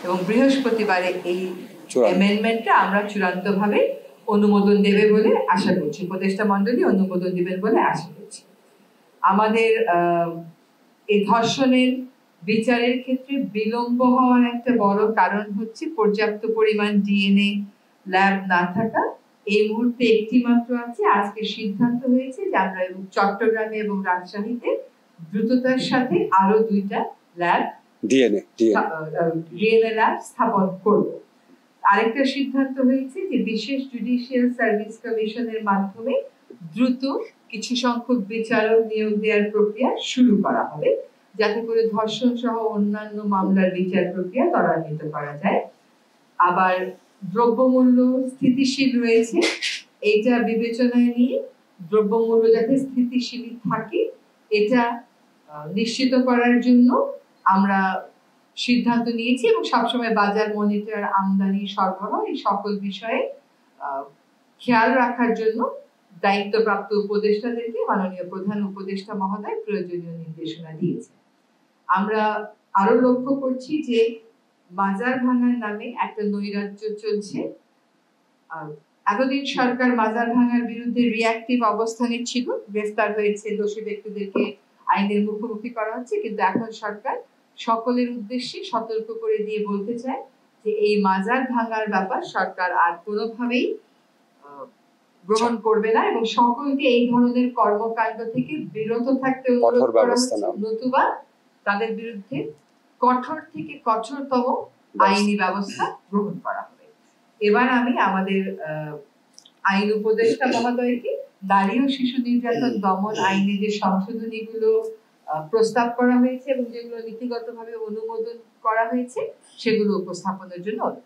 এবং বৃহস্পতিবারে এই অ্যামেন্ডমেন্টটা আমরা চূড়ান্তভাবে অনুমোদন দেবে বলে আশা করছি, উপদেষ্টা মণ্ডলী অনুমোদন দিবেন বলে আশা করছি। আমাদের এই ধর্ষণের বিচারের ক্ষেত্রে বিলম্ব হওয়ার একটা বড় কারণ হচ্ছে পর্যাপ্ত পরিমাণ ডিএনএ ল্যাব না থাকা। এই মুহূর্তে একটি মাত্র আছে। আজকে সিদ্ধান্ত হয়েছে যে আমরা চট্টগ্রামে এবং রাজশাহীতে দ্রুততার সাথে আরো 2টা ল্যাব ডিএনএ ল্যাব স্থাপন করব। আরেকটা সিদ্ধান্ত হয়েছে যে বিশেষ জুডিশিয়াল সার্ভিস কমিশনের মাধ্যমে দ্রুত কিছু সংখ্যক বিচারক নিয়োগ দেওয়ার প্রক্রিয়া শুরু করা হবে, যাতে করে ধর্ষণ সহ অন্যান্য মামলার বিচার প্রক্রিয়া ত্বরান্বিত করা যায়। আবার দ্রব্যমূল্য স্থিতিশীল রয়েছে, এটা বিবেচনায় নিয়ে দ্রব্যমূল্য যাতে স্থিতিশীল থাকে এটা নিশ্চিত করার জন্য আমরা সিদ্ধান্ত নিয়েছি এবং সবসময় বাজার মনিটর, আমদানি, সরবরাহ এই সকল বিষয়ে খেয়াল রাখার জন্য দায়িত্বপ্রাপ্ত উপদেষ্টাদেরকে মাননীয় প্রধান উপদেষ্টা মহোদয় প্রয়োজনীয় নির্দেশনা দিয়েছেন। আমরা আরো লক্ষ্য করছি যে বাজার ভাঙার নামে একটা নৈরাজ্য চলছে। এতদিন সরকার বাজার ভাঙার বিরুদ্ধে রিঅ্যাক্টিভ অবস্থানে ছিল, গ্রেফতার হয়েছে, দোষী ব্যক্তিদেরকে আইনের মুখোমুখি করা হচ্ছে, কিন্তু এখন সরকার সকলের উদ্দেশ্যে সতর্ক করে দিয়ে বলতে চায় যে এই বাজার ভাঙার ব্যাপার সরকার আর কোনোভাবেই গ্রহণ করবে না এবং সকলকে এই ধরনের কর্মকাণ্ড থেকে বিরত থাকতে অনুরোধ করা হচ্ছে, নতুবা তাদের বিরুদ্ধে কঠোর থেকে কঠোরতম আইনি ব্যবস্থা গ্রহণ করা হবে। এবার আমি আমাদের আইন উপদেষ্টা মহোদয়কে নারী ও শিশু নির্যাতন দমন আইনে যে সংশোধনীগুলো প্রস্তাব করা হয়েছে এবং যেগুলো নীতিগতভাবে অনুমোদন করা হয়েছে সেগুলো উপস্থাপনের জন্য